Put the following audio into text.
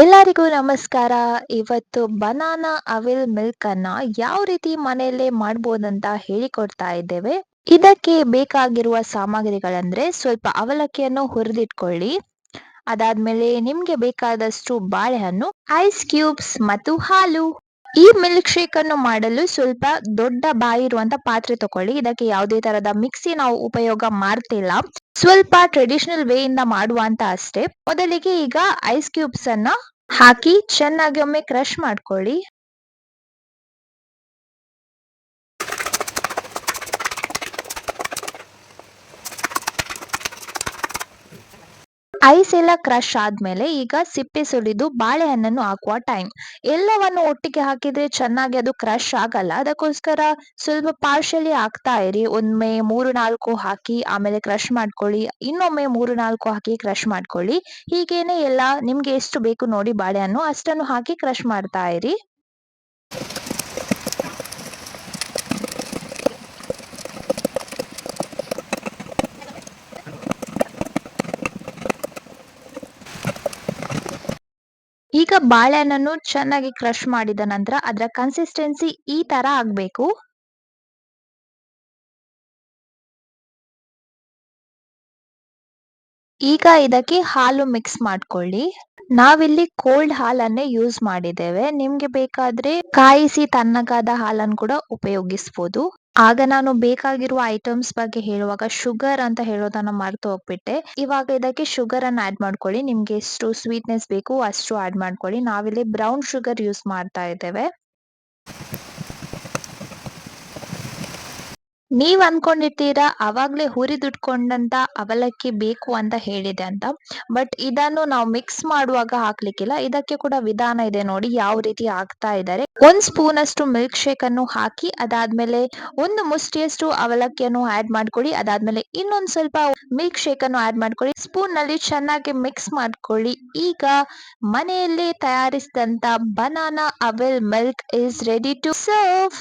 ಎಲ್ಲರಿಗೂ ನಮಸ್ಕಾರ. ಇವತ್ತು ಬನಾನಾ ಅವಿಲ್ ಮಿಲ್ಕ್ ಅನ್ನ ಯಾವ ರೀತಿ ಮನೆಯಲ್ಲೇ ಮಾಡ್ಬೋದಂತ ಹೇಳಿಕೊಡ್ತಾ ಇದ್ದೇವೆ. ಇದಕ್ಕೆ ಬೇಕಾಗಿರುವ ಸಾಮಗ್ರಿಗಳಂದ್ರೆ ಸ್ವಲ್ಪ ಅವಲಕ್ಕಿಯನ್ನು ಹುರಿದಿಟ್ಕೊಳ್ಳಿ. ಅದಾದ್ಮೇಲೆ ನಿಮ್ಗೆ ಬೇಕಾದಷ್ಟು ಬಾಳೆಹಣ್ಣು, ಐಸ್ ಕ್ಯೂಬ್ಸ್ ಮತ್ತು ಹಾಲು. ಈ ಮಿಲ್ಕ್ ಶೇಕ್ ಅನ್ನು ಮಾಡಲು ಸ್ವಲ್ಪ ದೊಡ್ಡ ಬಾಯಿ ಇರುವಂತ ಪಾತ್ರೆ ತಕೊಳ್ಳಿ. ಇದಕ್ಕೆ ಯಾವುದೇ ತರದ ಮಿಕ್ಸಿ ನಾವು ಉಪಯೋಗ ಮಾಡ್ತಿಲ್ಲ. ಸ್ವಲ್ಪ ಟ್ರೆಡಿಷನಲ್ ವೇ ಇಂದ ಮಾಡುವ ಅಂತ ಅಷ್ಟೇ. ಮೊದಲಿಗೆ ಈಗ ಐಸ್ ಕ್ಯೂಬ್ಸ್ ಅನ್ನ ಹಾಕಿ ಚೆನ್ನಾಗಿ ಒಮ್ಮೆ ಕ್ರಶ್ ಮಾಡ್ಕೊಳ್ಳಿ. ಐಸ್ ಎಲ್ಲ ಕ್ರಶ್ ಆದ್ಮೇಲೆ ಈಗ ಸಿಪ್ಪೆ ಸುಲಿದು ಬಾಳೆಹಣ್ಣನ್ನು ಹಾಕುವ ಟೈಮ್. ಎಲ್ಲವನ್ನು ಒಟ್ಟಿಗೆ ಹಾಕಿದ್ರೆ ಚೆನ್ನಾಗಿ ಅದು ಕ್ರಶ್ ಆಗಲ್ಲ. ಅದಕ್ಕೋಸ್ಕರ ಸ್ವಲ್ಪ ಪಾರ್ಶಲಿ ಹಾಕ್ತಾ ಇರಿ. ಒಮ್ಮೆ 3-4 ಹಾಕಿ ಆಮೇಲೆ ಕ್ರಶ್ ಮಾಡ್ಕೊಳ್ಳಿ. ಇನ್ನೊಮ್ಮೆ 3-4 ಹಾಕಿ ಕ್ರಶ್ ಮಾಡ್ಕೊಳ್ಳಿ. ಹೀಗೇನೆ ಎಲ್ಲ ನಿಮ್ಗೆ ಎಷ್ಟು ಬೇಕು ನೋಡಿ ಬಾಳೆಹಣ್ಣು ಅಷ್ಟನ್ನು ಹಾಕಿ ಕ್ರಶ್ ಮಾಡ್ತಾ ಇರಿ. ಈಗ ಬಾಳೆಹಣ್ಣನ್ನು ಚೆನ್ನಾಗಿ ಕ್ರಶ್ ಮಾಡಿದ ನಂತರ ಅದರ ಕನ್ಸಿಸ್ಟೆನ್ಸಿ ಈ ತರ ಆಗ್ಬೇಕು. ಈಗ ಇದಕ್ಕೆ ಹಾಲು ಮಿಕ್ಸ್ ಮಾಡ್ಕೊಳ್ಳಿ. ನಾವಿಲ್ಲಿ ಕೋಲ್ಡ್ ಹಾಲನ್ನೇ ಯೂಸ್ ಮಾಡಿದ್ದೇವೆ. ನಿಮ್ಗೆ ಬೇಕಾದ್ರೆ ಕಾಯಿಸಿ ತಣ್ಣಗಾದ ಹಾಲನ್ನು ಕೂಡ ಉಪಯೋಗಿಸ್ಬೋದು. ಆಗ ನಾನು ಬೇಕಾಗಿರುವ ಐಟಮ್ಸ್ ಬಗ್ಗೆ ಹೇಳುವಾಗ ಶುಗರ್ ಅಂತ ಹೇಳೋದನ್ನ ಮರ್ತು ಹೋಗ್ಬಿಟ್ಟೆ. ಇವಾಗ ಇದಕ್ಕೆ ಶುಗರ್ ಅನ್ನ ಆಡ್ ಮಾಡ್ಕೊಳ್ಳಿ. ನಿಮ್ಗೆ ಎಷ್ಟು ಸ್ವೀಟ್ನೆಸ್ ಬೇಕು ಅಷ್ಟು ಆಡ್ ಮಾಡ್ಕೊಳ್ಳಿ. ನಾವಿಲ್ಲಿ ಬ್ರೌನ್ ಶುಗರ್ ಯೂಸ್ ಮಾಡ್ತಾ ಇದ್ದೇವೆ. ನೀವ್ ಅನ್ಕೊಂಡಿರ್ತೀರಾ ಅವಾಗ್ಲೇ ಹುರಿದಿಟ್ಕೊಂಡಂತ ಅವಲಕ್ಕಿ ಬೇಕು ಅಂತ ಹೇಳಿದೆ ಅಂತ. ಬಟ್ ಇದನ್ನು ನಾವು ಮಿಕ್ಸ್ ಮಾಡುವಾಗ ಹಾಕ್ಲಿಕ್ಕಿಲ್ಲ. ಇದಕ್ಕೆ ಕೂಡ ವಿಧಾನ ಇದೆ ನೋಡಿ ಯಾವ ರೀತಿ ಹಾಕ್ತಾ ಇದ್ದಾರೆ. 1 ಸ್ಪೂನ್ ಅಷ್ಟು ಮಿಲ್ಕ್ ಶೇಕ್ ಅನ್ನು ಹಾಕಿ ಅದಾದ್ಮೇಲೆ 1 ಮುಷ್ಟಿಯಷ್ಟು ಅವಲಕ್ಕಿಯನ್ನು ಆಡ್ ಮಾಡ್ಕೊಳ್ಳಿ. ಅದಾದ್ಮೇಲೆ ಇನ್ನೊಂದ್ ಸ್ವಲ್ಪ ಮಿಲ್ಕ್ ಶೇಕ್ ಅನ್ನು ಆಡ್ ಮಾಡ್ಕೊಳ್ಳಿ. ಸ್ಪೂನ್ ನಲ್ಲಿ ಚೆನ್ನಾಗಿ ಮಿಕ್ಸ್ ಮಾಡ್ಕೊಳ್ಳಿ. ಈಗ ಮನೆಯಲ್ಲೇ ತಯಾರಿಸಿದಂತ banana avil milk is ready to serve.